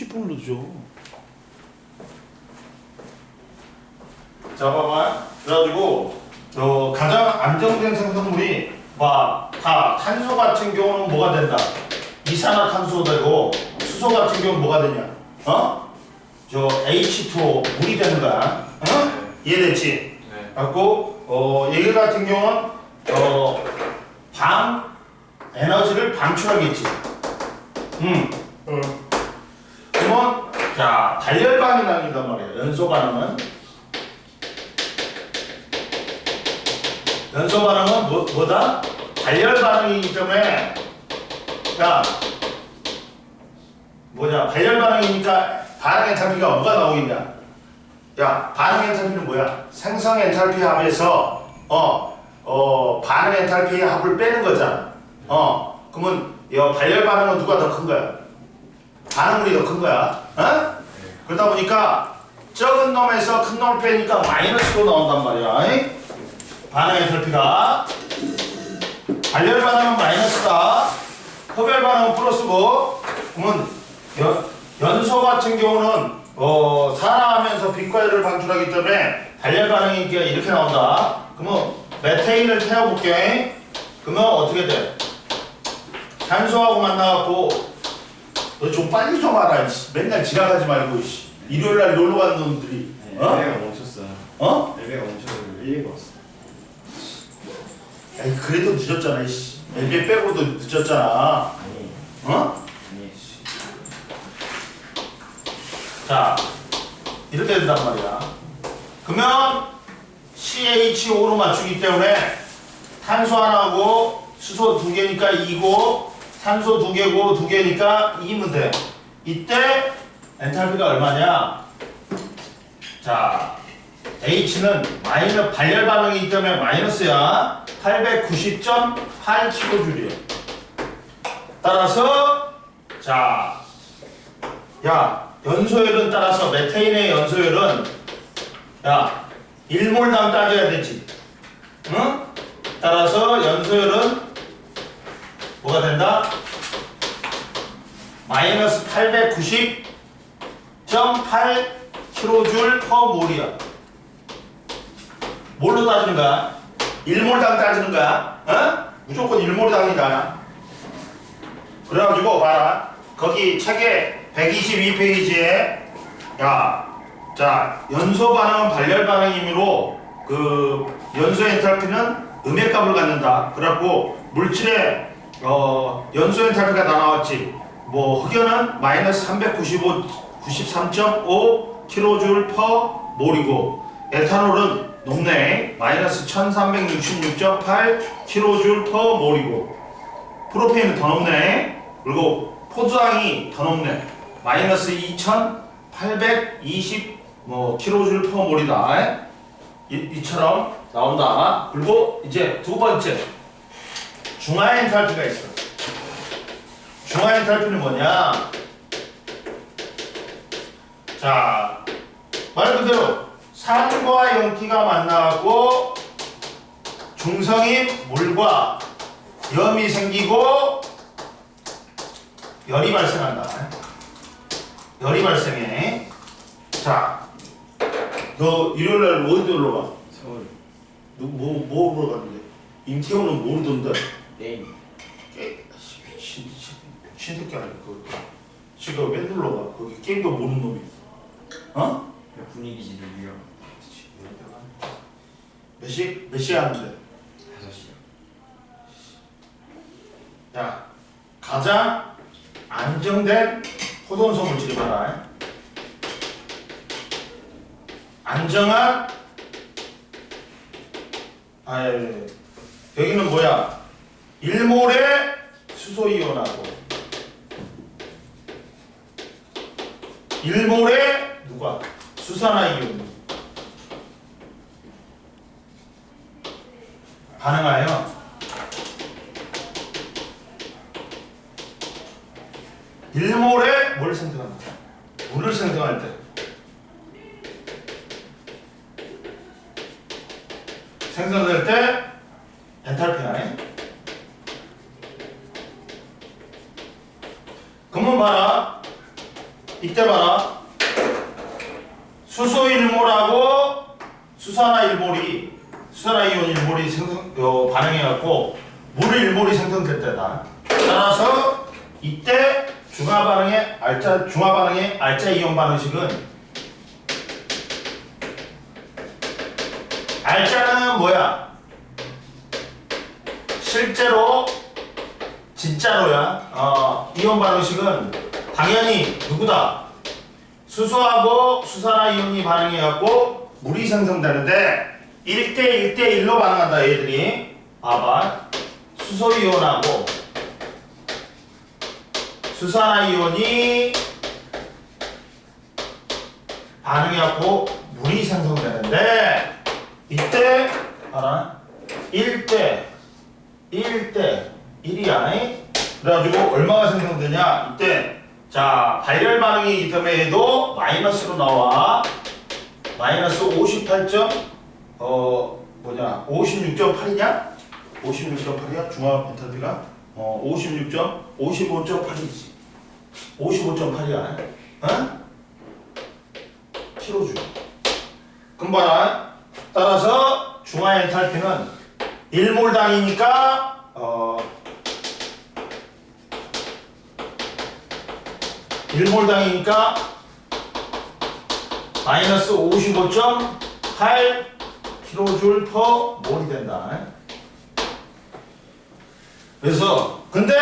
30분을 늦어. 자, 봐봐. 그래가지고 가장 안정된 생성물이 다 탄소 같은 경우는 뭐가 된다? 이산화탄소 되고 수소 같은 경우는 뭐가 되냐? 저 H2O 물이 되는 거야. 이해됐지? 네. 갖고 얘 같은 경우는 에너지를 방출하겠지. 그러면 자 단열 반응이란 말이야. 연소 반응은 뭐다? 단열 반응이기 때문에 단열 반응이니까 반응 엔탈피가 뭐가 나오겠냐? 반응 엔탈피는 뭐야? 생성 엔탈피 합에서 반응 엔탈피의 합을 빼는 거잖아. 그러면 단열 반응은 누가 더 큰 거야? 반응물이 더 큰 거야. 그러다 보니까 적은 놈에서 큰 놈을 빼니까 마이너스로 나온단 말이야. 반응 엔탈피가 단열 반응은 마이너스다. 흡열 반응은 플러스고. 그러면 연소 같은 경우는 산화하면서 빛과 열을 방출하기 때문에 단열 반응이 이렇게 나온다. 그러면 메테인을 태워볼게. 그러면 어떻게 돼? 산소하고 만나갖고 너 좀 빨리 좀 와라. 맨날 지나가지 말고 일요일날 놀러 가는 놈들이 엘베가 멈췄어. 엘베가 멈춰서 일리가 왔어. 에이, 그래도 늦었잖아. 엘베 빼고도 늦었잖아. 아니. 아니. 자, 이렇게 된단 말이야. 그러면 CH5로 맞추기 때문에 탄소 하나고 수소 2개니까 2고 산소 2개고 2개니까 2면 돼. 이때 엔탈피가 얼마냐? 자, H는 단열 반응이기 때문에 마이너스야. 890.8kJ이야. 따라서 연소율은 따라서 메테인의 연소율은 1몰당 따져야 되지. 응? 따라서 연소율은 뭐가 된다? 마이너스 890.8kJ/몰이야. 뭘로 따지는 거야? 1몰당 따지는 거야. 무조건 1몰당이다. 그래가지고 봐라. 거기 책에 122페이지에 연소 반응은 발열 반응이므로 연소 엔탈피는 음의 값을 갖는다. 그래갖고 물질의 연소 엔탈피가 다 나왔지. 흑연은 마이너스 393.5kJ/몰이고 에탄올은 높네. 마이너스 1366.8kJ/몰이고 프로페인은 더 높네. 그리고 포도당이 더 높네. 마이너스 2820kJ/몰이다. 이처럼 나온다. 그리고 이제 두 번째 중화 엔탈피가 있어. 중화 엔탈피는 뭐냐? 자, 말 그대로 산과 염기가 만나고 중성인 물과 염이 생기고 열이 발생한다. 열이 발생해. 자, 너 일요일날 어디 놀러 가? 서울. 너 뭐 보러 갔는데? 임태호는 모르던데. 게임. 미친 새끼 아니야 그거. 지금 왜 놀러 가? 거기 게임도 모르는 놈이. 분위기 지르기요. 몇 시에 하는데? 5시요. 야, 가장 안정된 포도원소 물질이 봐라. 안정한 여기는 뭐야? 1몰의 수소이온하고 1몰의 누가? 수산화이온 반응하여 1몰에 뭘 생성한다? 물을 생성할 때 생성될 때 엔탈피야. 그러면 봐라. 이때 이때 봐라. 수소 일몰하고 수산화이온이 반응해갖고 물 일몰이 생성됐다. 따라서 이때 중화 반응의 알자 이온 반응식은 알자는 뭐야? 실제로 진짜로야. 이온 반응식은 당연히 누구다? 수소하고 수산화이온이 반응해갖고 물이 생성되는데 1대 1로 반응한다 얘들이. 봐봐. 수소이온하고 수산화이온이 반응해갖고 물이 생성되는데 이때 알아? 1대 1이야. 그래가지고 얼마가 생성되냐? 이때 자 발열 반응이기 때문에 얘도 마이너스로 나와. 마이너스 56.8이냐? 56.8이야? 중화 엔탈피가? 55.8이지. 55.8이야. 어? 킬로줄. 그럼 봐라. 따라서 중화 엔탈피는 1몰당이니까 마이너스 55.8 킬로줄 퍼 몰이 된다. 그래서 근데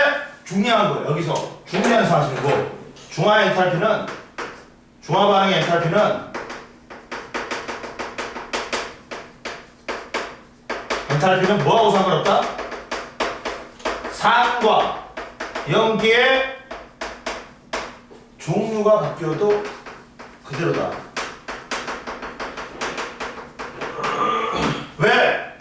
중요한 거 여기서 중요한 사실이고 중화 반응의 엔탈피는 뭐하고 상관없다? 산과 연기의 종류가 바뀌어도 그대로다. 왜?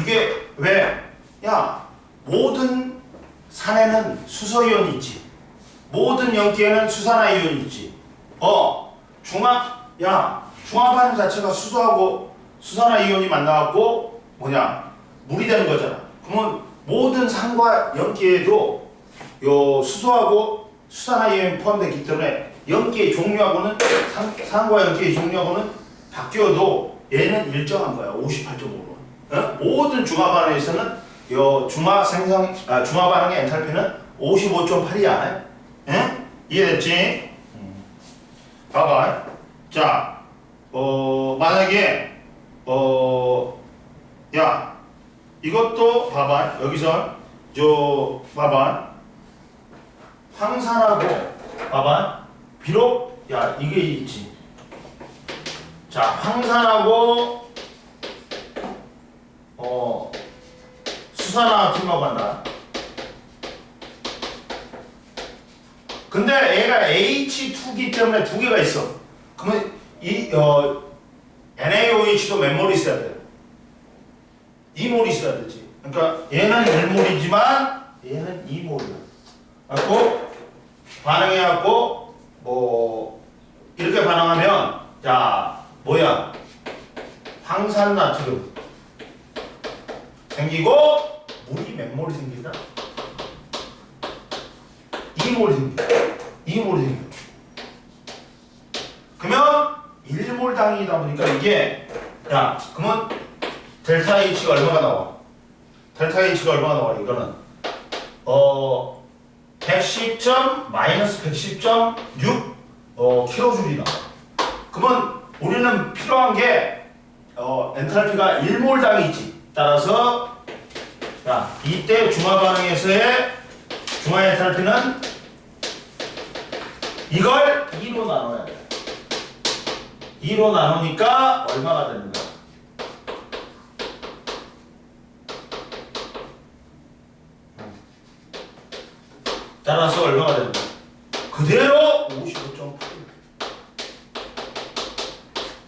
이게 왜? 야, 모든 산에는 수소이온이 있지. 모든 연기에는 수산화이온이 있지. 중화 반응 자체가 수소하고 수산화이온이 만나갖고 물이 되는 거잖아. 그러면 모든 산과 연기에도 요 수소하고 수산화이온이 포함되기 때문에 연기의 종류하고는 산과 연기의 종류하고는 바뀌어도 얘는 일정한 거야. 58.5로. 모든 중화 반응에서는 요 중화 반응의 엔탈피는 55.8이야. 이해됐지? 봐봐. 자, 만약에 이것도 봐봐. 여기서 봐봐. 황산하고 봐봐. 비록 이게 있지. 자, 황산하고 수산화 팀하고 간다. 근데 얘가 H2기 때문에 두 개가 있어. 그러면 이 NaOH도 몇 몰이 있어야 돼? 2몰이 있어야 되지. 그러니까 얘는 1몰이지만 얘는 2몰이야. 갖고 반응해갖고 이렇게 반응하면 황산나트륨 생기고 물이 몇 몰이 생긴다? 2몰이 생겨. 2몰이 생겨. 그러면 1몰 당이다 보니까 이게 그러면 델타 H가 얼마가 나와? 델타 H가 얼마가 나와? 이거는 110.-110.6 킬로줄이 나와. 그러면 우리는 필요한 게 엔탈피가 1몰당이지. 따라서 이때 중화 반응에서의 중화 엔탈피는 이걸 2로 나눠야 돼. 2로 나누니까 얼마가 됩니다. 따라서 얼마가 됩니다. 그대로 55.8.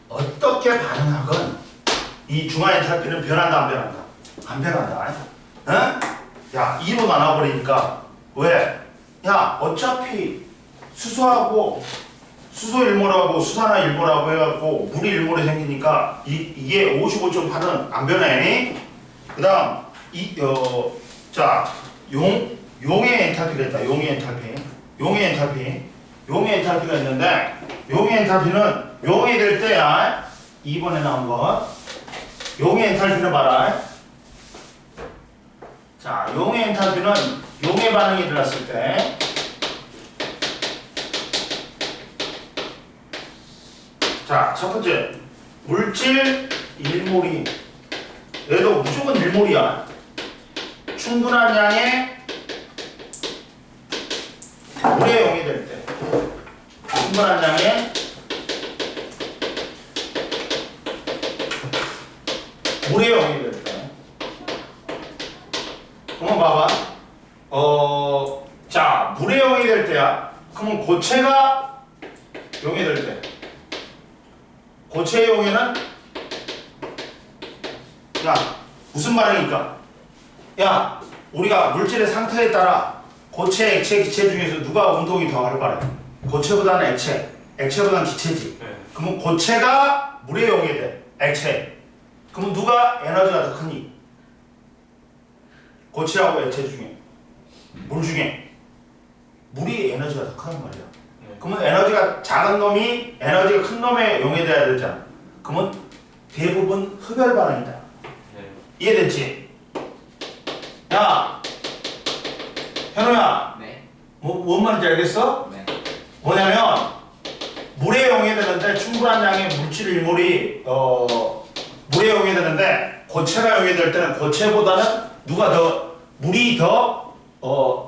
어떻게 반응하건 이 중화 엔탈피는 변한다 안 변한다? 안 변한다. 응? 2로 나눠버리니까 왜? 어차피 수소하고 수소 일몰하고 수산화 일몰하고 해갖고 물이 일몰이 생기니까 이게 55.8은 안 변해. 그 다음 용의 엔탈피가 있다. 용의 엔탈피. 용의 엔탈피. 용의 엔탈피가 있는데 용의 엔탈피는 용이 될 때야 2번에 나온 거. 용의 엔탈피는 봐라. 자, 용의 엔탈피는 용의 반응이 일어났을 때 자, 첫 번째 물질 1몰이 얘도 무조건 1몰이야. 충분한 양의 물의 용이 될 때 충분한 양의 물의 용이 될 때 한번 봐봐. 자, 물의 용이 될 때야. 그러면 고체가 용이 될 때 고체의 용에는 야 무슨 반응일까? 야 우리가 물질의 상태에 따라 고체, 액체, 기체 중에서 누가 운동이 더 활발해? 고체보다는 액체, 액체보다는 기체지. 그러면 고체가 물의 용이 돼. 액체. 그러면 누가 에너지가 더 크니? 고체하고 액체 중에 물 중에 물이 에너지가 더 크단 말이야. 그러면 에너지가 작은 놈이 에너지가 큰 놈에 용해돼야 되잖아. 그러면 대부분 흡열 반응이다. 이해됐지? 야, 현우야. 네. 뭔 말인지 알겠어? 네. 뭐냐면 물에 용해되는데 충분한 양의 물질 1몰이 물에 용해되는데 고체가 용해될 때는 고체보다는 누가 더 물이 더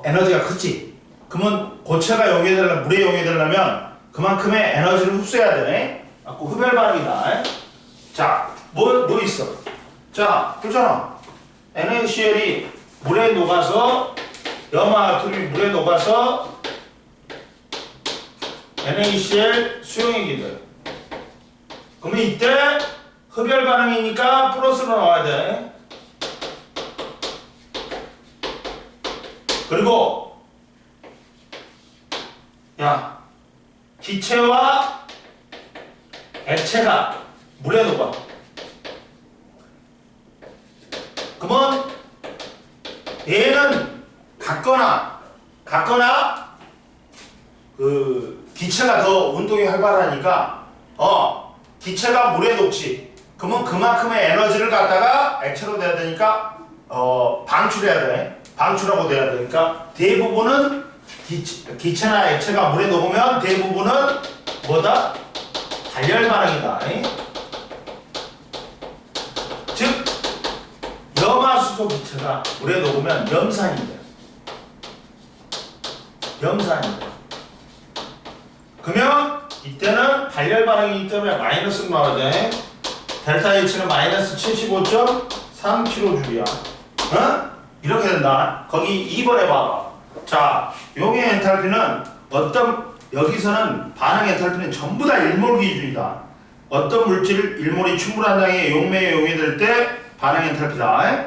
에너지가 크지. 그러면 고체가 용해되려면 물에 용해되려면 그만큼의 에너지를 흡수해야 돼. 아까 흡열 반응이다. 자, 뭐 있어? 자, 그렇잖아. NaCl이 물에 녹아서 염화아토lum이 물에 녹아서 NaCl 수용액이 돼. 그러면 이때 흡열 반응이니까 플러스로 나와야 돼. 그리고 야, 기체와 액체가 물에 녹아. 그러면 얘는 같거나 그 기체가 더 운동이 활발하니까 기체가 물에 녹지. 그러면 그만큼의 에너지를 갖다가 액체로 돼야 되니까 방출해야 돼. 방출하고 돼야 되니까 대부분은 기체나 액체가 물에 녹으면 대부분은 뭐다? 단열 반응이다. 즉 염화수소 기체가 물에 녹으면 염산이 돼. 염산이 돼. 그러면 이때는 발열 반응이기 때문에 마이너스로 나와야 돼. 델타 H는 마이너스 75.3kJ야. 이렇게 된다. 거기 2번에 봐봐. 자, 용의 엔탈피는 여기서는 반응 엔탈피는 전부 다 1몰 기준이다. 어떤 물질 1몰이 충분한 양의 용매에 용해될 때 반응 엔탈피다.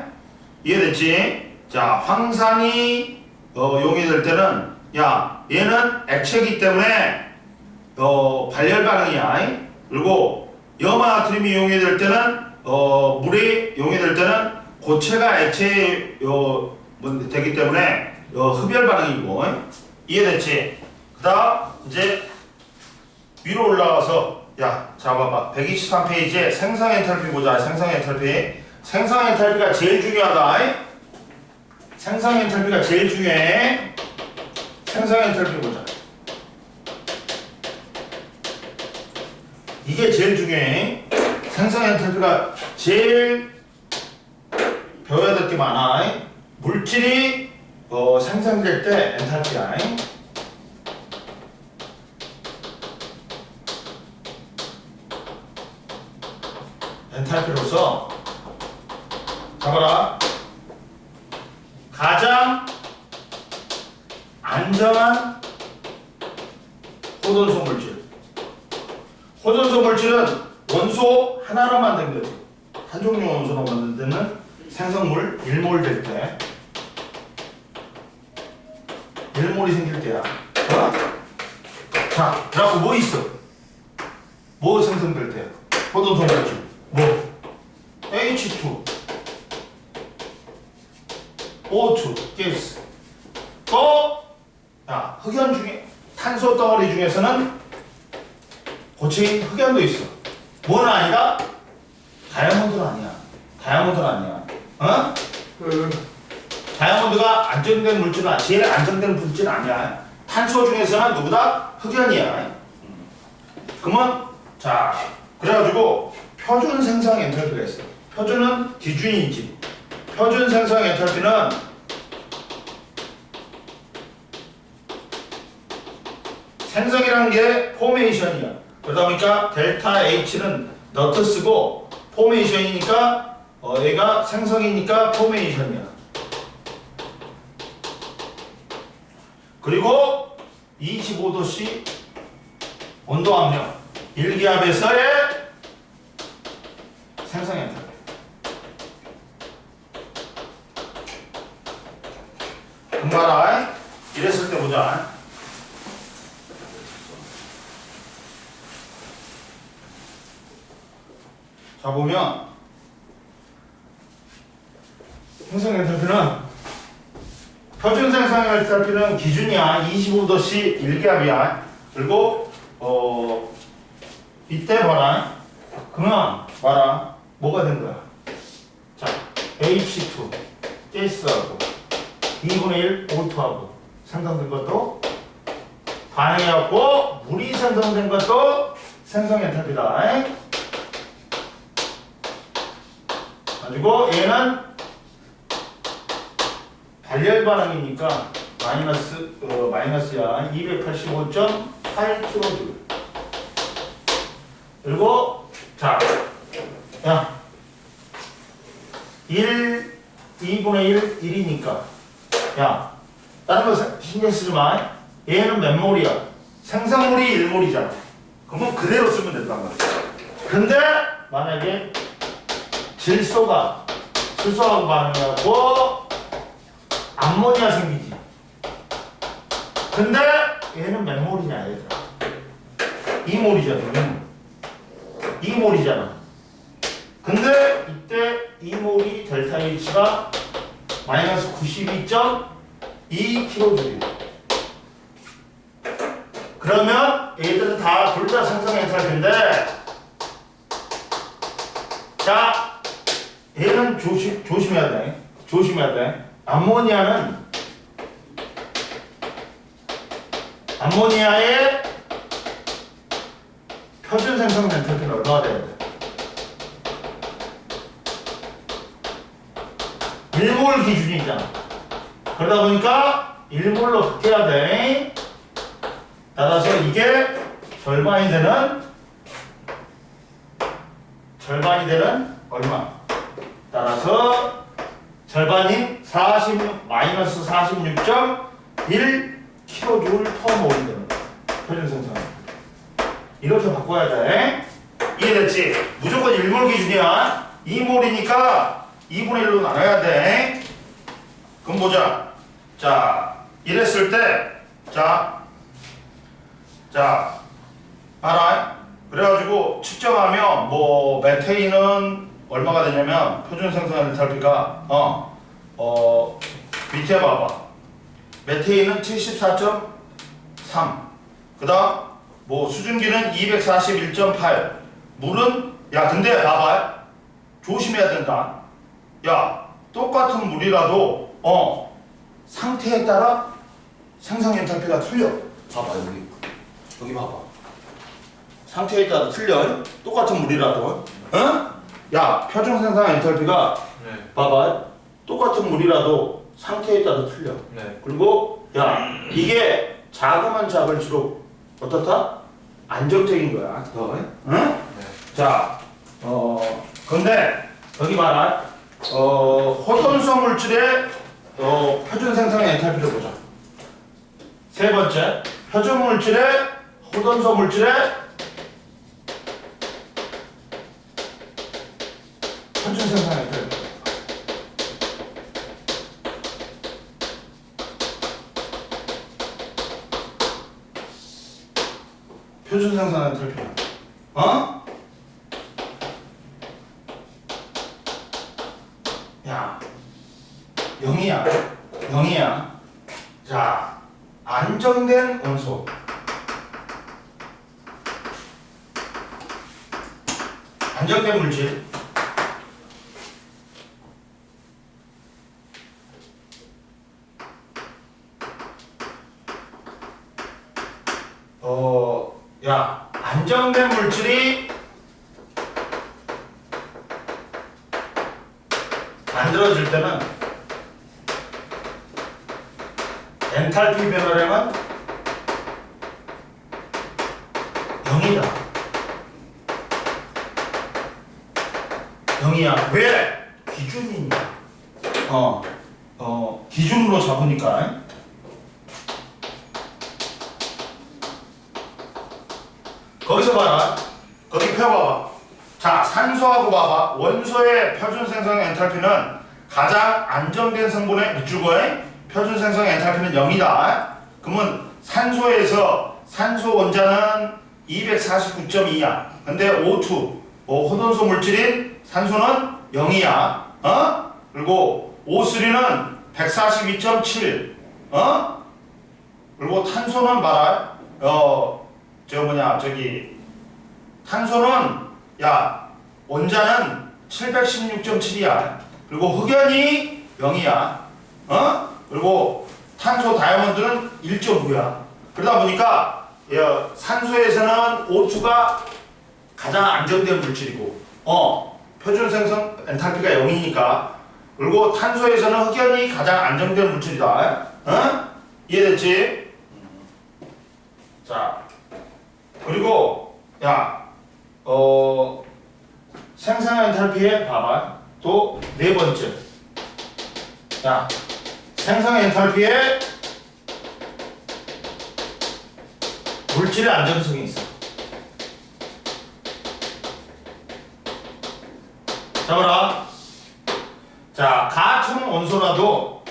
이해됐지? 자, 황산이 용해될 때는 야, 얘는 액체이기 때문에 발열 반응이야. 그리고 염화아토lum이 용해될 때는 물이 용해될 때는 고체가 액체에 되기 때문에 흡열 반응이고. 이해됐지? 그 다음 이제 위로 올라가서 야 잡아봐. 123페이지에 생성 엔탈피 보자. 생성 엔탈피. 생성 엔탈피가 제일 중요하다. 생성 엔탈피가 제일 중요해. 생성 엔탈피 보자. 이게 제일 중요해. 생성 엔탈피가 제일 배워야 될 게 많아. 물질이 생성될 때 엔탈피야. 엔탈피로서 잡아라. 가장 안전한 호돈소 물질. 호돈소 물질은 원소 하나로 만든 거지. 한 종류 원소로 만든 데는 생성물 1몰 될 때 1몰이 생길 때야. 자, 그래갖고 뭐 있어? 뭐 생성될 때야? 호돈소 물질. 뭐? H2, O2, 가스. 또, 야, 흑연 중에 탄소 덩어리 중에서는 고체인 흑연도 있어. 뭐는 아니다? 다이아몬드는 아니야. 다이아몬드는 아니야. 어? 다이아몬드가 안정된 물질은 제일 안정된 물질은 아니야. 탄소 중에서는 누구다? 흑연이야. 그러면 자 그래가지고 표준 생성 엔탈피가 있어. 표준은 기준이지. 표준 생성 엔탈피는 생성이라는 게 포메이션이야. 그러다 보니까 델타 H는 너트 쓰고 포메이션이니까 얘가 생성이니까 포메이션이야. 그리고 25도씨 온도 압력 1기압에서의 생성 엔탈피. 금봐라. 이랬을 때 보자. 자 보면 생성 엔탈피는 표준 생성 엔탈피는 기준이야. 25도씨 1기압이야. 그리고 이때 봐라. 그러면 봐라. 뭐가 된 거야? 자 H2 가스하고 2분의 1 O2하고 생성된 것도 반응해갖고 물이 생성된 것도 생성 엔탈피다. 가지고 얘는 발열 반응이니까 마이너스야. 285.8kJ. 그리고 자, 야 2분의 1 1이니까 야 다른 거 신경 쓰지 마. 얘는 몇 몰이야? 생성물이 1몰이잖아. 그러면 그대로 쓰면 된단 말이야. 근데 만약에 질소가 수소하고 반응하고 암모니아 생기지. 근데 얘는 몇 몰이냐 얘들아? 2몰이잖아. 2몰이잖아. 근데 이때 2몰이 델타 H가 마이너스 92.2kJ. 그러면 얘들은 다 둘 다 생성 엔탈피인데 자 얘는 조심해야 돼. 조심해야 돼. 암모니아의 표준 생성 엔탈피는 얼마가 돼야 돼? 1몰 기준이잖아. 그러다 보니까 1몰로 바뀌어야 돼. 따라서 이게 절반이 되는 얼마? 따라서 절반인 마이너스 46.1kJ/몰이 되는 거야. 표준 생성. 이렇게 바꿔야 돼. 이해됐지? 무조건 1몰 기준이야. 2몰이니까 2분의 1로 나눠야 돼. 그럼 보자. 자, 이랬을 때, 자, 알아? 그래가지고 측정하면 뭐 메테인은 얼마가 되냐면 표준 생성 엔탈피가 밑에 봐봐. 메테인은 74.3. 그다음 뭐 수증기는 241.8. 물은 야 근데 봐봐. 조심해야 된다. 야 똑같은 물이라도 상태에 따라 생성 엔탈피가 틀려. 봐봐 여기 봐봐. 상태에 따라 틀려. 똑같은 물이라도. 야 표준 생성 엔탈피가 네. 봐봐. 똑같은 물이라도 상태에 따라 틀려. 네. 그리고 야 이게 작으면 작을수록 어떻다? 안정적인 거야. 응? 네. 자, 근데 여기 봐라. 호돈소 물질의 표준 생성 엔탈피를 보자. 세 번째, 표준 물질의 호돈소 물질의 표준 생성 엔탈피. 표준 생성 엔탈피. 야, 0이야. 자, 안정된 원소. 안정된 물질. 야, 안정된 물질이 만들어질 때는 엔탈피 변화량은 0이다. 0이야. 왜? 기준이니까. 기준으로 잡으니까. 거기서 봐라. 거기 펴봐봐. 자, 산소하고 봐봐. 원소의 표준 생성 엔탈피는 가장 안정된 성분의 밑줄거에 표준 생성 엔탈피는 0이다. 그러면 산소에서 산소 원자는 249.2야. 근데 O2, 호돈소 물질인 산소는 0이야. 그리고 O3는 142.7. 그리고 탄소는 봐라. 탄소는 원자는 716.7이야. 그리고 흑연이 0이야. 그리고 탄소 다이아몬드는 1.9야. 그러다 보니까 산소에서는 O2가 가장 안정된 물질이고, 표준 생성 엔탈피가 0이니까. 그리고 탄소에서는 흑연이 가장 안정된 물질이다. 이해됐지? 자, 그리고 생성 엔탈피에 봐봐. 또 네 번째. 생성 엔탈피에 물질의 안정성이 있어. 잡아라. 자, 같은 원소라도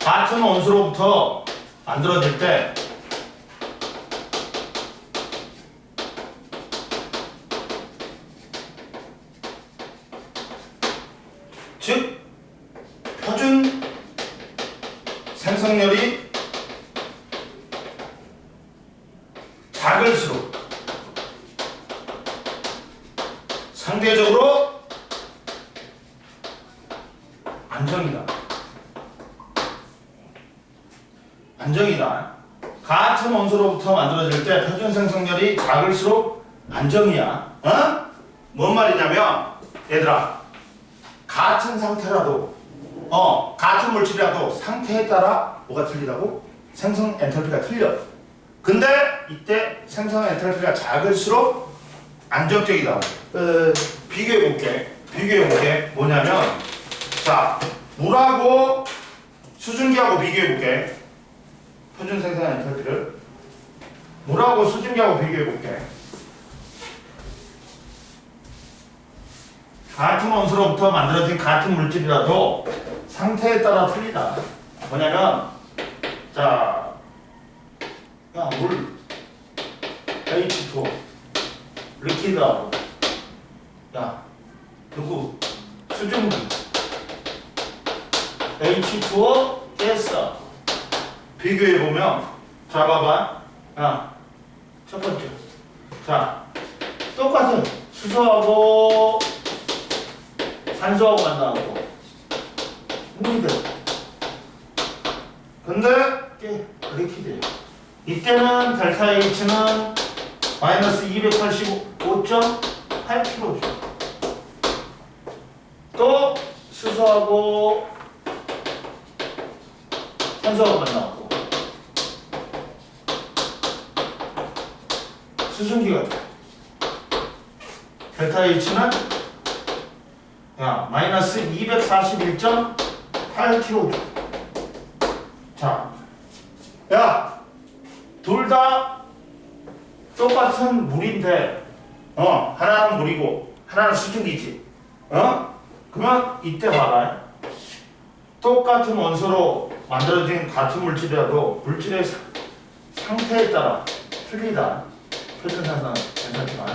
같은 원소로부터 만들어질 때 즉 표준 생성률이 작을수록 상대적으로 안정이다. 같은 원소로부터 만들어질 때 표준 생성률이 작을수록 안정이야. 뭔 말이냐면 얘들아, 같은 상태라도 같은 물질이라도 상태에 따라 뭐가 틀리다고? 생성 엔탈피가 틀려. 근데 이때 생성 엔탈피가 작을수록 안정적이다. 비교해볼게. 뭐냐면, 자, 물하고 수증기하고 비교해볼게. 표준 생성 엔탈피를 물하고 수증기하고 비교해볼게. 같은 원소로부터 만들어진 같은 물질이라도 상태에 따라 틀리다. 뭐냐면, 자, 물 H2O 리퀴드하고 누구 수증기 H2O 가스 비교해보면, 자 봐봐. 첫 번째, 자 똑같은 수소하고 산소하고 만나고 물이 돼. 근데 이게 리퀴드예요. 이때는 델타 H는 마이너스 285.8kg죠. 또 수소하고 산소하고 만나고 수증기가 돼. 델타 H는 마이너스 241.8kg. 자, 둘 다 똑같은 물인데, 하나는 물이고 하나는 수증기지. 그러면 이때 봐라. 똑같은 원소로 만들어진 같은 물질이라도 물질의 상태에 따라 틀리다. 표준 생성 엔탈피가.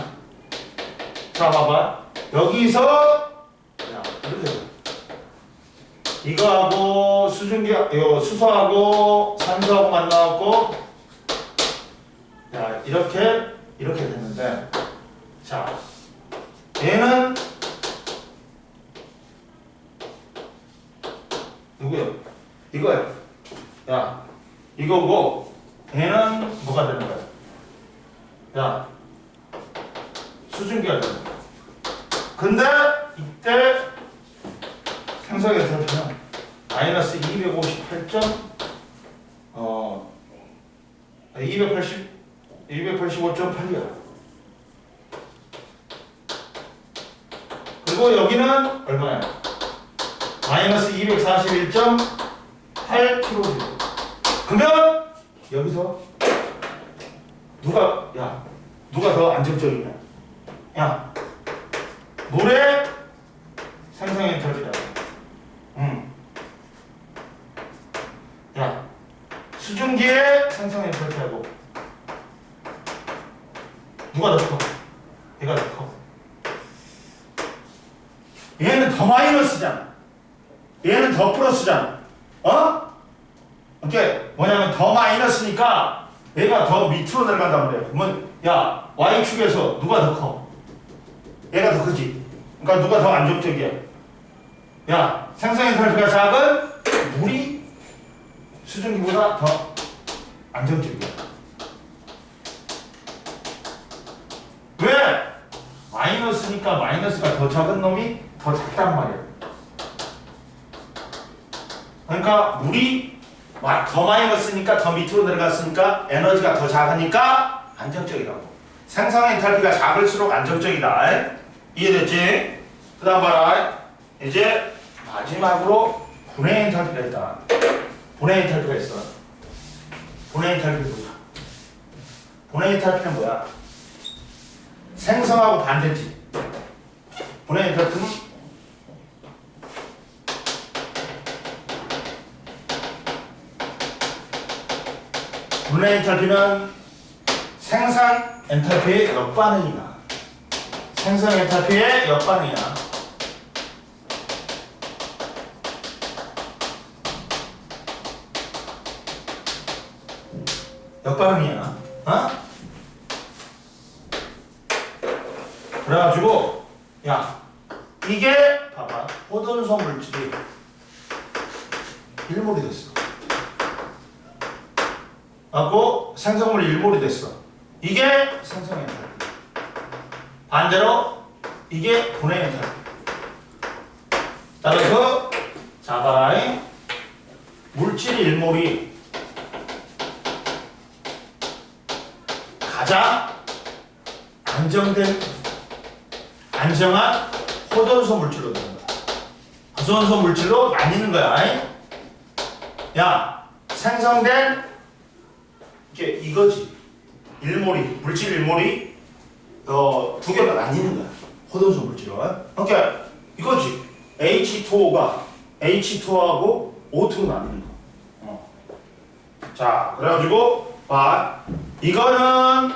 자, 봐봐. 여기서 이렇게 이거하고 수소하고 산소하고 만나갖고 이렇게 됐는데, 자 얘는 누구야? 이거야. 야, 이거고 얘는 뭐가 되는 거야? 야, 수증기가 되는 거야. 근데 이때 생성의 엔탈피는 마이너스 285.8이야. 그리고 여기는 얼마야? 마이너스 241.8kJ. 그러면 여기서 누가 더 안정적이냐? 야, 물의 생성 엔탈피다. 야, 수증기의 생성 엔탈피하고 누가 더 커? 얘가 더 커. 얘는 더 마이너스잖아. 얘는 더 플러스잖아. 이게 뭐냐면 더 마이너스니까 얘가 더 밑으로 내려간단 말이야. 그러면 야, Y축에서 누가 더 커? 얘가 더 크지. 그러니까 누가 더 안정적이야? 야, 생성 엔탈피가 작은 물이 수증기보다 더 안정적이야. 왜? 마이너스니까 마이너스가 더 작은 놈이 더 작단 말이야. 그러니까 물이 더 마이너스니까 더 밑으로 내려갔으니까 에너지가 더 작으니까 안정적이라고. 생성 엔탈피가 작을수록 안정적이다. 이해됐지? 그 다음 봐라. 이제 마지막으로 분해 엔탈피가 있다. 분해 엔탈피가 있어. 분해 엔탈피는 뭐야? 분해 엔탈피는 뭐야? 생성하고 반대지. 분해 엔탈피는 분해 엔탈피는 생산 엔탈피의 역반응이다. 생성 엔탈피의 역반응이야. 역반응이야. 그래가지고 야, 이게 봐봐. 호돈소 물질이 일몰이 됐어. 하고 생성물이 일몰이 됐어. 이게 생성 엔탈피. 반대로 이게 분해 엔탈피. 따라서 자 봐라. 물질 일몰이 가장 안정한 호돈소 물질로 되는 거야. 호돈소 물질로 나뉘는 거야. 야, 생성된 이게 이거지. 일몰이, 물질 일몰이 두 개가 나뉘는 거야. 호돈소 물질로. 그러니까 이거지. H2O하고 O2로 나뉘는 거. 자, 그래가지고 봐. 이거는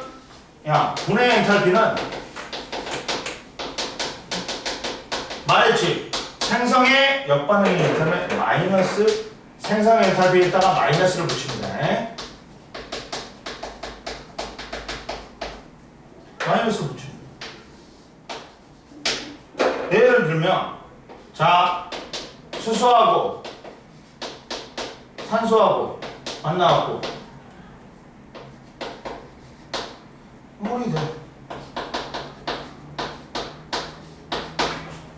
야, 분해 엔탈피는 말했지. 생성의 역반응이기 때문에 마이너스 생성 엔탈피에다가 마이너스를 붙이면 돼. 마이너스를 붙이면 돼. 예를 들면 자, 수소하고 산소하고 만나갖고 물이 돼.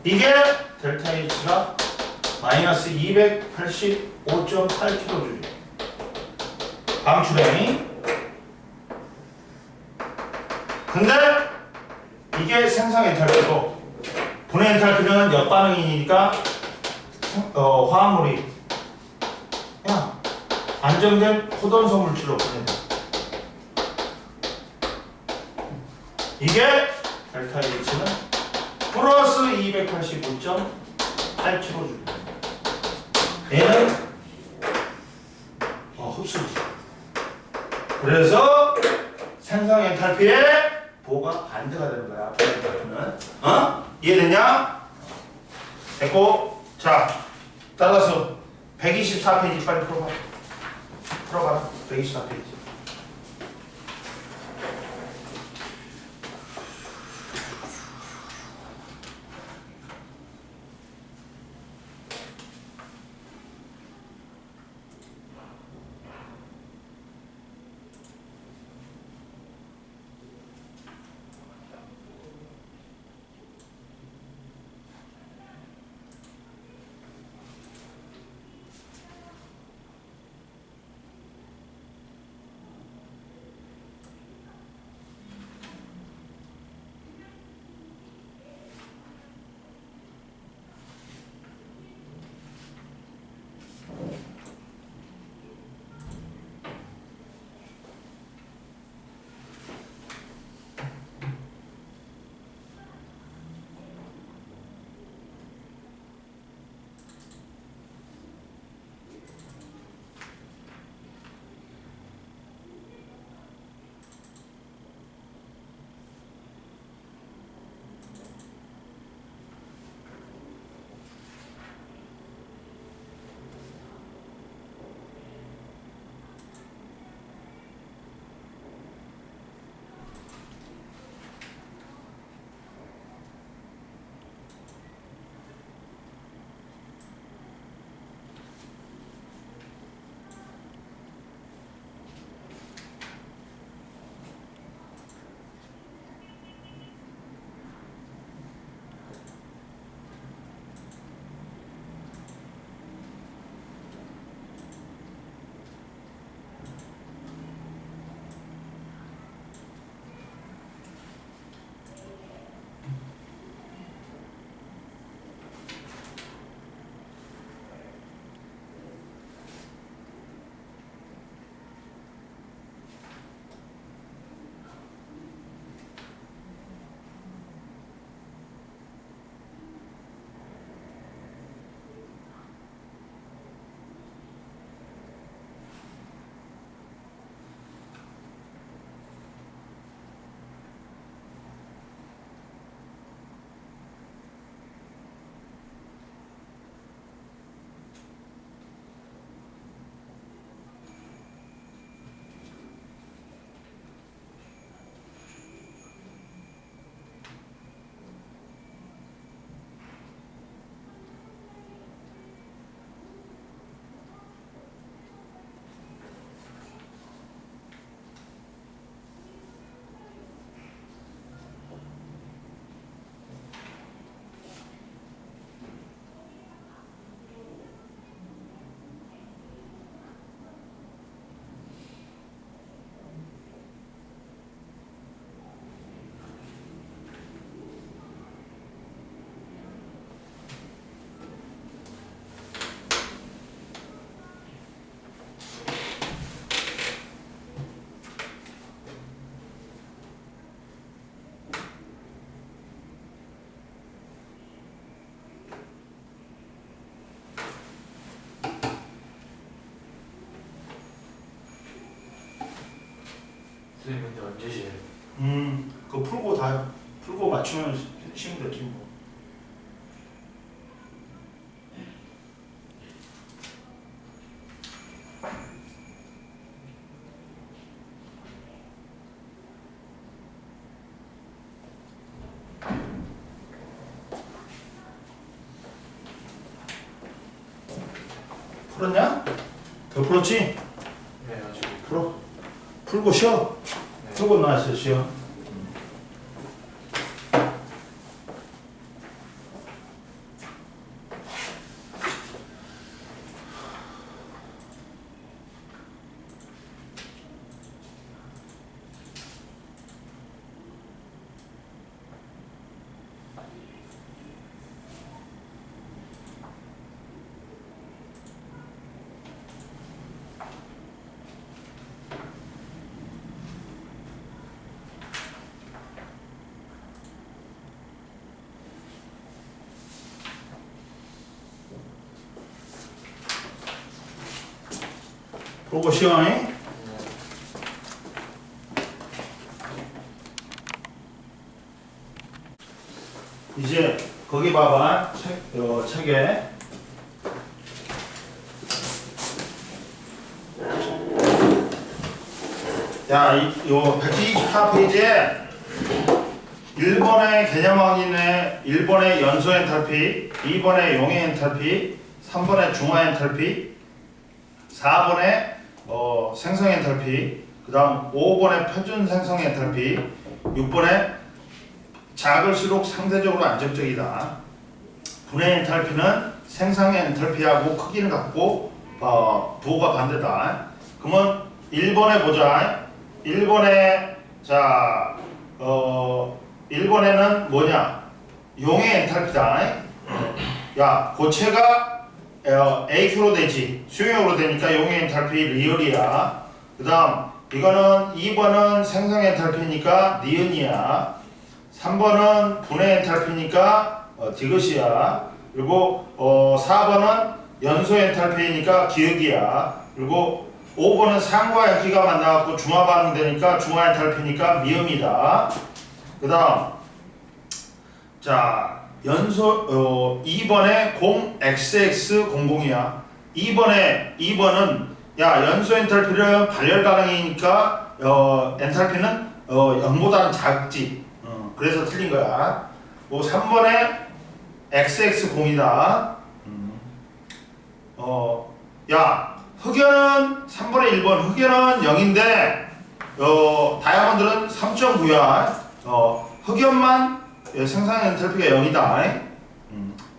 이게 델타 H가 마이너스 285.8kJ 방출해. 근데 이게 생성 엔탈피고 분해 엔탈피는 역반응이니까 화합물이 야, 안정된 호돈소 물질로 분해돼. 이게 델타 H는 플러스 285.8kJ. 얘는 흡수지. 그래서 생성 엔탈피의 보가 반대가 되는 거야. 엔탈피는. 이해됐냐? 됐고. 자, 따라서 124페이지 빨리 풀어봐. 풀어봐라. 124페이지. 문제지. 그거 풀고 맞추면 쉬면 되지 뭐. 풀었냐? 더 풀었지? 네, 아직. 풀고 쉬어. 네. 풀고 나와서 쉬어. 풀고 쉬어. 잉? 이제 거기 봐봐. 책에 야, 요 124페이지에 1번의 개념 확인에 1번의 연소 엔탈피, 2번의 용해 엔탈피, 3번의 중화 엔탈피, 4번의 생성 엔탈피, 그 다음 5번의 표준 생성 엔탈피, 6번의 작을수록 상대적으로 안정적이다. 분해 엔탈피는 생성 엔탈피하고 크기는 같고 부호가 반대다. 그러면 1번에 보자. 1번에 1번에는 뭐냐? 용해 엔탈피다. 야, 고체가 AQ로 되지. 수용력으로 되니까 용해 엔탈피 리얼이야. 그 다음 이거는 2번은 생성 엔탈피니까 니은이야. 3번은 분해 엔탈피니까 디귿이야. 그리고 4번은 연소 엔탈피니까 기역이야. 그리고 5번은 상과 연기가 만나갖고 중화 반응되니까 중화 엔탈피니까 미음이다. 그 다음 자 연소 2번에 0xx00이야. 2번은 야 연소 엔탈피는 발열 반응이니까 엔탈피는 0보다는 작지. 그래서 틀린 거야. 3번에 xx0이다. 야 흑연은 3번에 1번 흑연은 0인데 다이아몬드는 3.9야. 흑연만 생산 엔탈피가 0이다.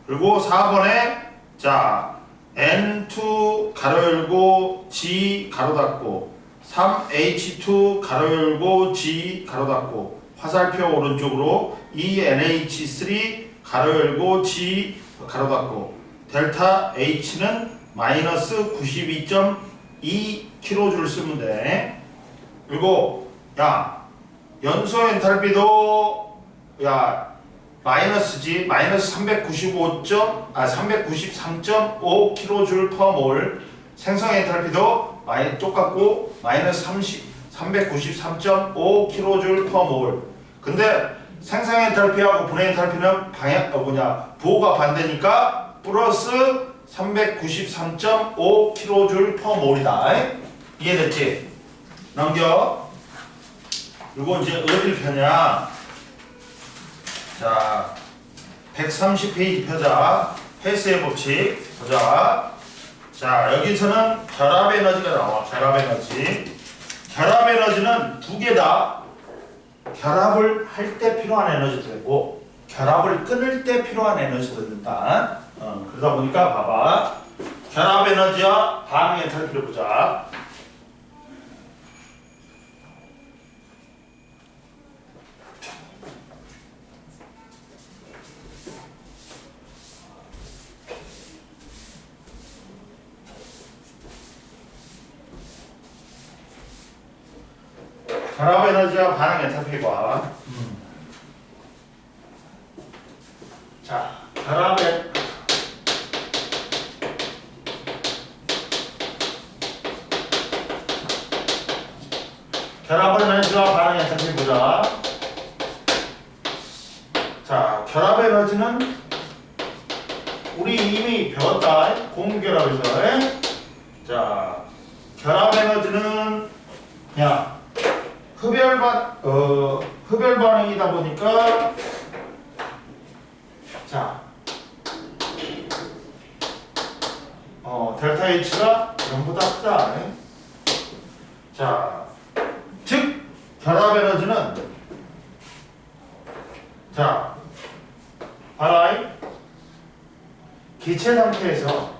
그리고 4번에 자 N2 가로 열고 G 가로 닫고 3H2 가로 열고 G 가로 닫고 화살표 오른쪽으로 ENH3 가로 열고 G 가로 닫고 델타 H는 마이너스 92.2kJ 쓰면 돼. 그리고 야 연소 엔탈피도 야 마이너스지. 마이너스 393.5kJ/mol. 생성 엔탈피도 똑같고 마이너스 393.5kJ/mol. 근데 생성 엔탈피하고 분해 엔탈피는 부호가 반대니까 플러스 393.5kJ/mol이다. 이해됐지? 넘겨. 그리고 이제 어딜 펴냐? 자, 130페이지 펴자. 헬스의 법칙 보자. 자, 여기서는 결합 에너지가 나와. 결합 에너지. 결합 에너지는 두 개다. 결합을 할 때 필요한 에너지도 되고 결합을 끊을 때 필요한 에너지도 된다. 그러다 보니까 봐봐. 결합 에너지와 반응 엔탈피를 보자. 결합 에너지와 반응 엔탈피 봐. 자, 결합 에너지와 반응 엔탈피 보자. 자, 결합 에너지는 우리 이미 배웠다. 공유결합에서. 자, 결합 에너지는 그냥 흡열 반응이다 보니까 자, 델타 H가 0보다 크다. 자, 즉 결합 에너지는 자, 봐라. 기체 상태에서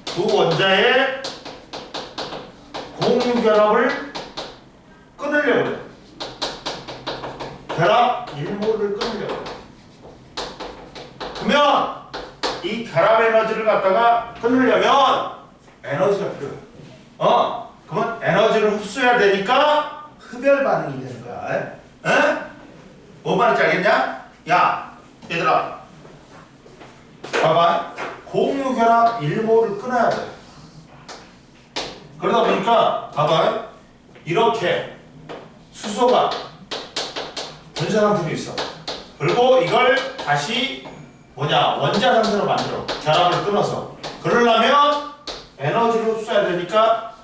두 원자의 공유 결합을 끊으려고 해요. 결합 일모를 끊으려고 해요. 그러면 이 결합 에너지를 갖다가 끊으려면 에너지가 필요해요. 그러면 에너지를 흡수해야 되니까 흡열 반응이 되는 거야. 에? 뭔 말인지 알겠냐? 야, 얘들아, 봐봐. 공유 결합 일모를 끊어야 돼. 그러다 보니까 봐봐. 이렇게 수소가 분자 상태로 있어. 그리고 이걸 다시 원자 상태로 만들어. 결합을 끊어서. 그러려면 에너지를 흡수해야 되니까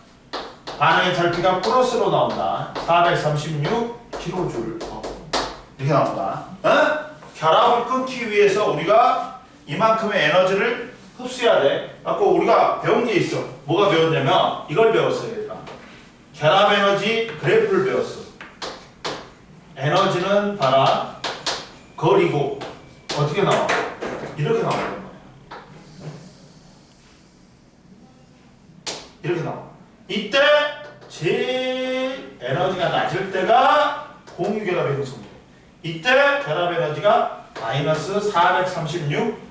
반응의 결피가 플러스로 나온다. 436kJ 이렇게 나온다. 결합을 끊기 위해서 우리가 이만큼의 에너지를 흡수해야 돼. 아까 우리가 배운 게 있어. 뭐가 배웠냐면 이걸 배웠어요. 얘들아. 결합 에너지 그래프를 배웠어. 에너지는 봐라. 거리고 어떻게 나와? 이렇게 나오는 거야. 이렇게 나와. 이때 제일 에너지가 낮을 때가 공유 결합의 형성돼. 이때 결합 에너지가 마이너스 436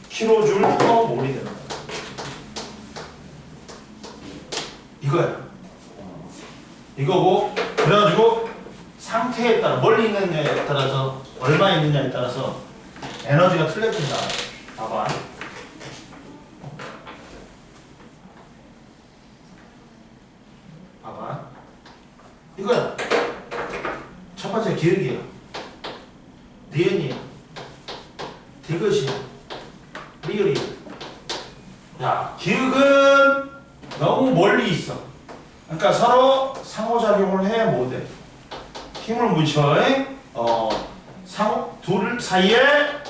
kJ per 몰이 되는 거야. 이거야. 이거고, 그래가지고 상태에 따라 멀리 있느냐에 따라서 얼마 있느냐에 따라서 에너지가 틀려진다. 봐봐. 봐봐. 이거야. 첫 번째 기억이야. 니은이야. 디귿이야. 리을이야. 야, 기억은 너무 멀리 있어. 그러니까 서로 상호작용을 해 못해. 힘을 묻혀. 둘 사이에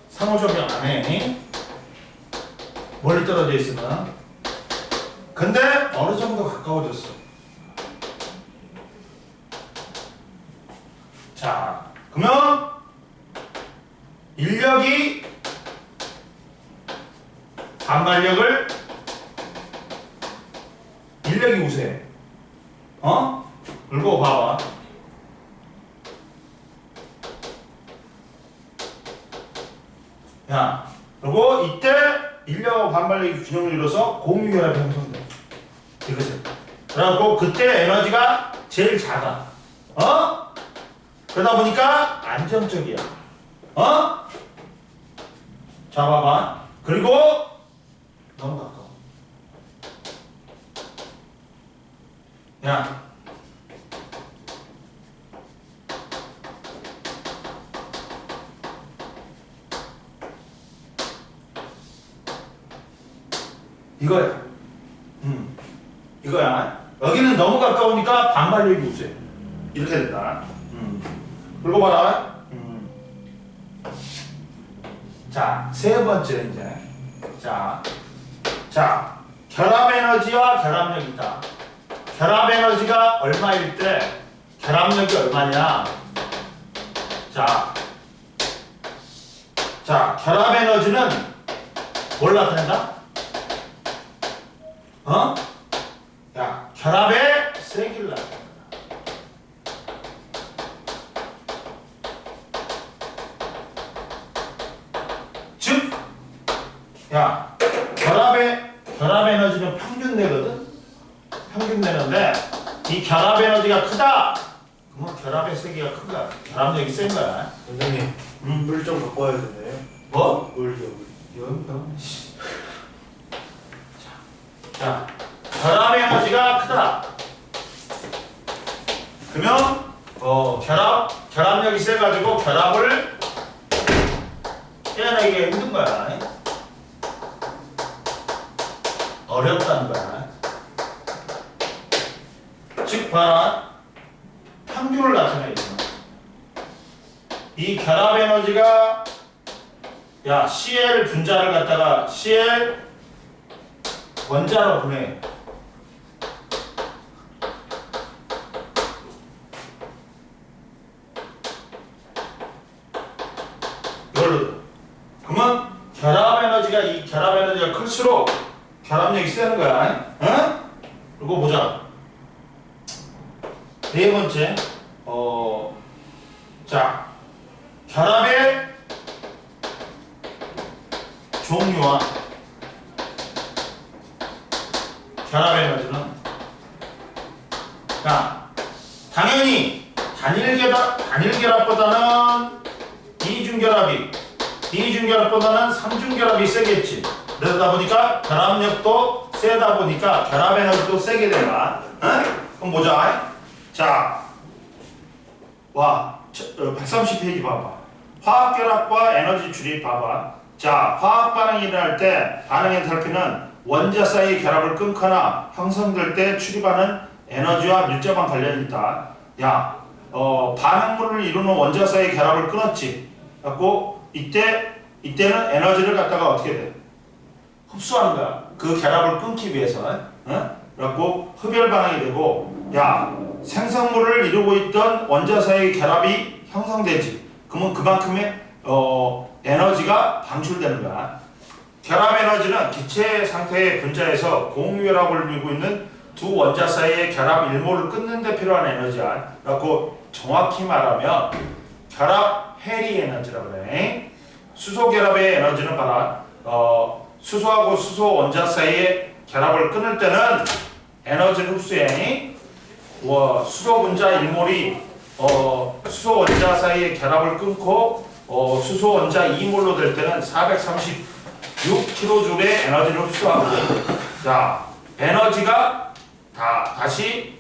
상호작용 안 해. 멀리 떨어져 있으면. 근데 어느 정도 가까워졌어. 자, 그러면 인력이 반발력을 인력이 우세해. 그리고 봐봐. 야, 그리고 이때 인력하고 반발력이 균형을 이뤄서 공유결합이 형성돼. 이거지. 그래갖고 그때 에너지가 제일 작아. 그러다 보니까 안정적이야. 자, 봐봐. 그리고 너무 가까워. 야, 이거야. 이거야. 여기는 너무 가까우니까 반발력이 우세. 이렇게 된다. 그리고 봐라. 자, 세 번째 이제. 자, 결합 에너지와 결합력이 있다. 결합 에너지가 얼마일 때 결합력이 얼마냐? 자, 결합 에너지는 뭘 나타낸다? 야, 결합의 세기를 나타낸다. 즉, 야, 결합 에너지는 평균 내거든. 평균 내는데 이 결합 에너지가 크다. 그러면 결합의 세기가 큰 거야. 결합력이 센 거야. 원장님 물 좀 바꿔야 되나요? 뭐? 물요. 자, 결합 에너지가 크다. 그러면 결합력이 세가지고 결합을 빼내기 힘든 거야. 어렵다는 거야. 즉 봐라, 항주를 나타내죠. 이 결합 에너지가 CL 분자를 갖다가 CL 원자로 보내. 이걸로. 그러면 이 결합 에너지가 클수록 결합력이 세는 거야. 어? 그리고 보자. 네 번째, 자, 결합의 종류와 결합 에너지는, 당연히 단일결합보다는 이중결합보다는 삼중결합이 세겠지. 그러다 보니까 결합력도 세다 보니까 결합 에너지도 세게 되나? 그럼 보자. 자, 130페이지 봐봐. 화학결합과 에너지 출입 봐봐. 자, 화학 반응이 일어날 때 반응 엔탈피는 원자 사이의 결합을 끊거나 형성될 때 출입하는 에너지와 밀접한 관련이 있다. 반응물을 이루는 원자 사이의 결합을 끊었지. 갖고 이때는 에너지를 갖다가 어떻게 돼? 흡수하는 거야. 그 결합을 끊기 위해서. 그래갖고 흡열 반응이 되고, 생성물을 이루고 있던 원자 사이의 결합이 형성되지. 그러면 그만큼의 에너지가 방출되는 거야. 결합 에너지는 기체 상태의 분자에서 공유결합을 이루고 있는 두 원자 사이의 결합 일모를 끊는 데 필요한 에너지야. 그래갖고 정확히 말하면 결합 해리 에너지라고 그래. 수소 결합의 에너지는 봐라. 수소하고 수소 원자 사이의 결합을 끊을 때는 에너지를 흡수해. 수소 분자 일몰이 수소 원자 사이의 결합을 끊고 수소 원자 2몰로 될 때는 436kJ의 에너지를 흡수하고, 자, 에너지가 다시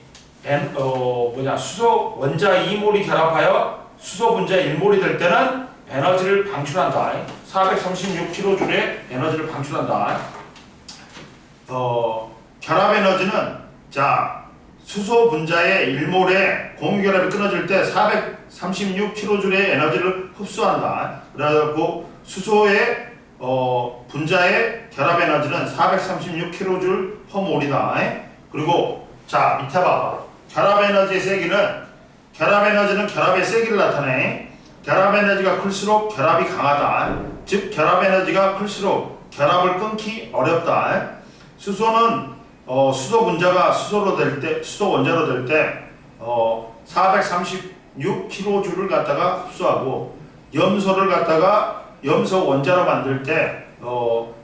수소 원자 2몰이 결합하여 수소 분자 1몰이 될 때는 에너지를 방출한다. 436kJ의 에너지를 방출한다. 결합 에너지는, 자, 수소 분자의 1몰에 공유결합이 끊어질 때 436kJ의 에너지를 흡수한다. 그래갖고 수소의 분자의 결합 에너지는 436kJ/몰이다. 그리고 자, 밑에 봐봐. 결합 에너지의 세기는, 결합의 세기를 나타내. 결합 에너지가 클수록 결합이 강하다. 즉 결합 에너지가 클수록 결합을 끊기 어렵다. 수소는 수소 분자가 수소 원자로 될 때 436kJ를 갖다가 흡수하고, 염소를 갖다가 염소 원자로 만들 때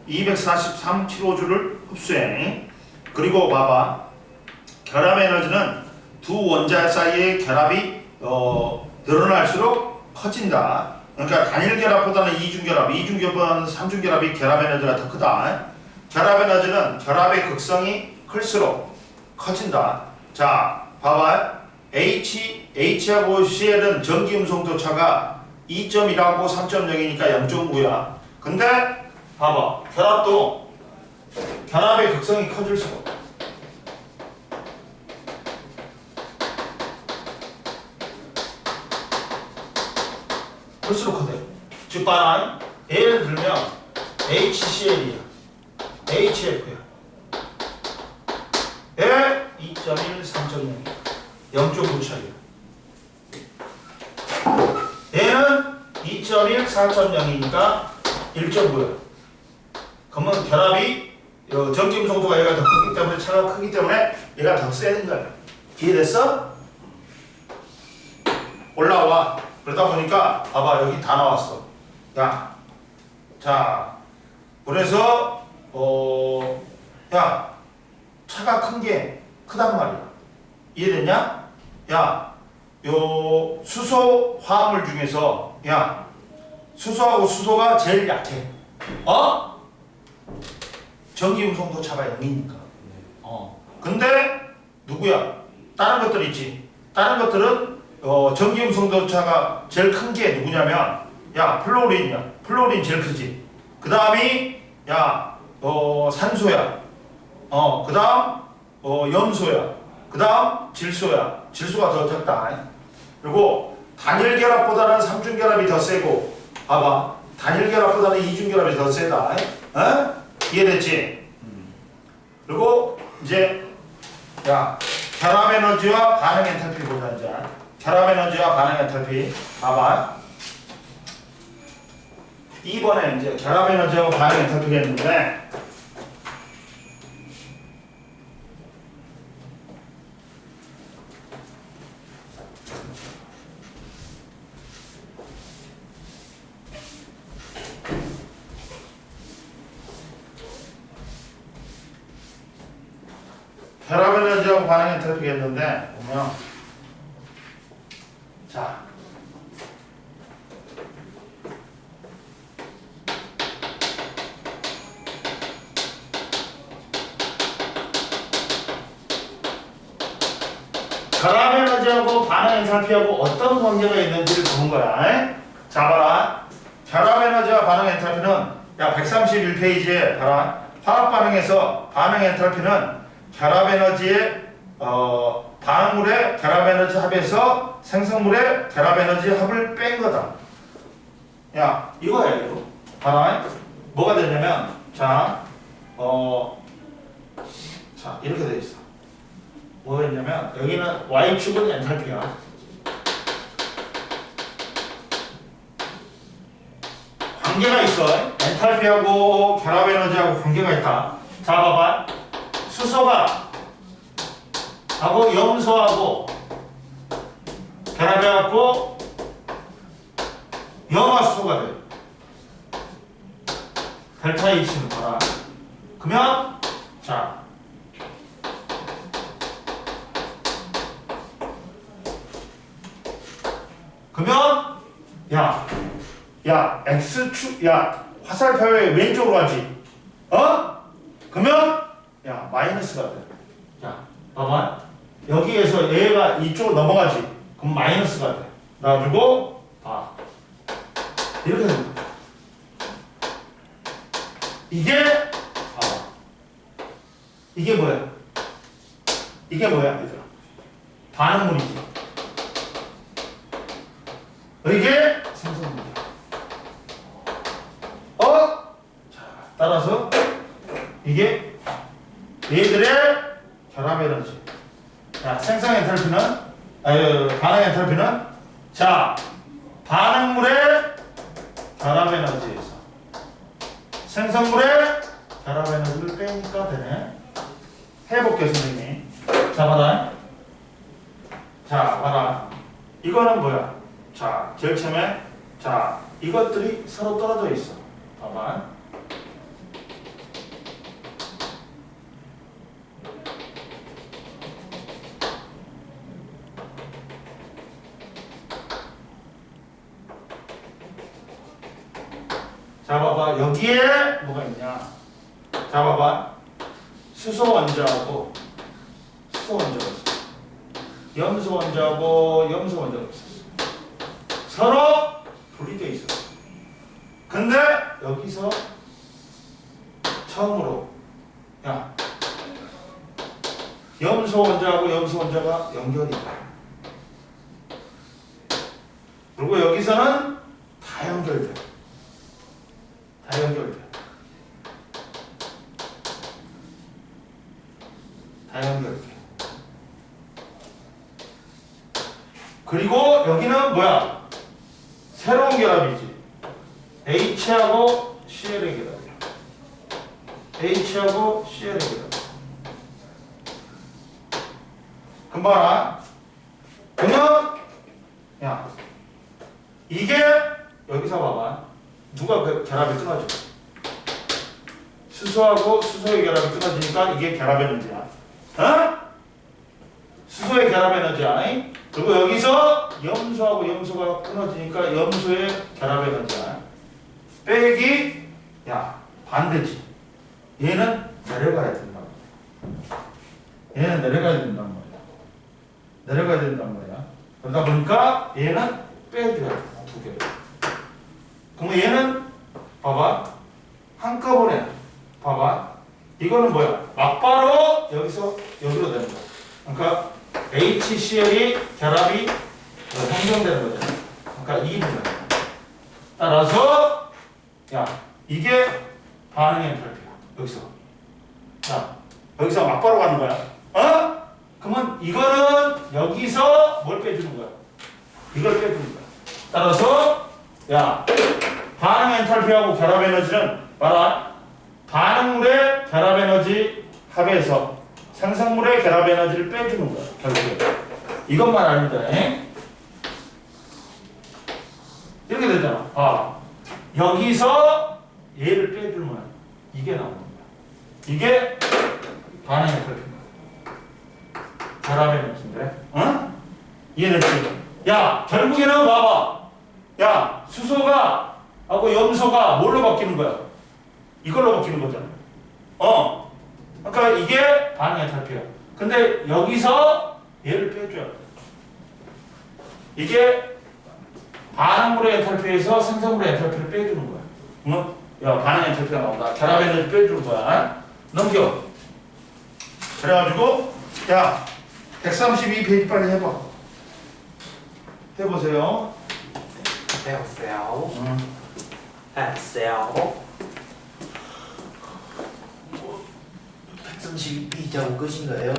243kJ를 흡수해. 그리고 봐봐. 결합 에너지는 두 원자 사이의 결합이 늘어날수록 커진다. 그러니까 단일 결합보다는 이중결합보다는 삼중결합이 결합 에너지가 더 크다. 결합 에너지는 결합의 극성이 클수록 커진다. 자, 봐봐. H하고 Cl은 전기 음성도 차가 2.1하고 3.0이니까 0.9야. 근데 봐봐. 결합도 결합의 극성이 커질수록 클수록 커져. 즉 봐라. 예를 들면 HCl이야. HF야. 에 2.1, 3.0, 0.9 차이야. 얘는 2.1, 4.0이니까 1.9야. 그러면 결합이 전기 음성도가 얘가 더 크기 때문에, 차가 크기 때문에 얘가 더 세는 거야. 이해됐어? 올라와. 그러다 보니까 봐봐, 여기 다 나왔어. 야, 자, 그래서 야, 차가 큰 게 크단 말이야. 이해됐냐? 야, 요 수소 화합물 중에서 수소하고 수소가 제일 약해. 전기 음성도 차가 0이니까. 근데 누구야? 다른 것들 있지. 다른 것들은 전기 음성도 차가 제일 큰 게 누구냐면 플로린이야. 플로린 제일 크지. 그 다음이 산소야. 그 다음 염소야. 그 다음 질소야. 질소가 더 적다. 그리고 단일 결합보다는 삼중 결합이 더 세고, 봐봐. 단일 결합보다는 이중 결합이 더 세다. 이해됐지? 그리고 이제 결합 에너지와 반응 엔탈피 보자. 이제 결합 에너지와 반응 엔탈피 봐봐. 2번에 이제 결합 에너지하고 반응 엔탈피가 있는데, 결합 에너지하고 반응 엔탈피가 있는데, 보면 결합 에너지하고 반응 엔탈피하고 어떤 관계가 있는지를 보는 거야. 자, 봐라. 결합 에너지와 반응 엔탈피는 131페이지에 봐라. 화학 반응에서 반응 엔탈피는 결합 에너지의 반응물의 결합 에너지 합에서 생성물의 결합 에너지 합을 뺀 거다. 이거야, 이거. 봐라. 뭐가 되냐면, 이렇게 돼 있어. 뭐가 있냐면, 여기는 Y축은 엔탈피야. 관계가 있어. 엔탈피하고 결합 에너지하고 관계가 있다. 자, 봐봐. 수소가 하고 염소하고 결합해갖고 염화수소가 돼. 델타 H는 봐라. 그러면 X축 화살표의 왼쪽으로 가지. 그러면 마이너스가 돼. 봐봐. 여기에서 얘가 이쪽으로 넘어가지. 그럼 마이너스가 돼. 놔주고 이렇게 됩니다. 이게 뭐야? 이게 뭐야, 얘들아? 반응물이지. 이게 생성물이야. 따라서 이게 얘들의 결합 에너지. 생성 엔탈피는 반응 엔탈피는 반응물의 결합 에너지에서 생성물의 결합 에너지를 빼니까 되네. 해볼게, 선생님이. 봐라. 봐라. 이거는 뭐야? 제일 처음에 이것들이 서로 떨어져 있어. 봐봐. 봐봐. 여기에 뭐가 있냐? 봐봐. 수소 원자하고 수소 원자가 있어. 염소 원자하고 염소 원자가 있었어. 서로 분리되어 있었어. 근데 여기서 처음으로 염소 원자하고 염소 원자가 연결이 돼. 그리고 여기서는 다 연결돼. 다 연결돼. 다 연결돼. 그리고 여기는 뭐야? 새로운 결합이지. H하고 Cl의 결합이야. H하고 Cl의 결합. 금방 알아? 그러면 이게 여기서 봐봐. 누가 그 결합이 끊어져? 수소하고 수소의 결합이 끊어지니까 이게 결합 에너지야. 수소의 결합 에너지야. 그리고 여기서 염소하고 염소가 끊어지니까 염소의 결합 에너지야. 빼기 야 반대지. 얘는 내려가야 된단 말이야. 얘는 내려가야 된단 말이야. 내려가야 된단 말이야. 그러다 보니까 얘는 빼줘야 돼. 두 개. 그러면 얘는 봐봐 한꺼번에 봐봐 이거는 뭐야? 막바로 여기서 여기로 되는 거야. 그러니까 HCl이 결합이 형성되는 거잖아. 그러니까 2분의 따라서 야 이게 반응의 엔탈피야. 여기서 자 여기서 막바로 가는 거야. 어? 그러면 이거는 여기서 뭘 빼주는 거야? 이걸 빼주는 거야. 따라서 야 반응 엔탈피하고 결합 에너지는 봐라 반응물의 결합 에너지 합에서 생성물의 결합 에너지를 빼주는 거야. 결국에 이것만 알면 돼. 이렇게 되잖아. 아 여기서 얘를 빼주면 이게 나오는 거야. 이게 반응 엔탈피야. 결합 에너지인데, 응? 이해됐지? 야 결국에는 봐봐. 야 수소가 하고 염소가 뭘로 바뀌는 거야? 이걸로 바뀌는 거잖아. 그러니까 이게 반응 엔탈피야. 근데 여기서 얘를 빼줘야 돼. 이게 반응물의 엔탈피에서 생성물의 엔탈피를 빼주는 거야. 응? 야 반응 엔탈피가 나온다. 결합 에너지 빼주는 거야. 넘겨. 그래가지고 야 132페이지 빨리 해봐. 해보세요. 배웠어요. 응. 했어요. 132페이지하고 끝인가요?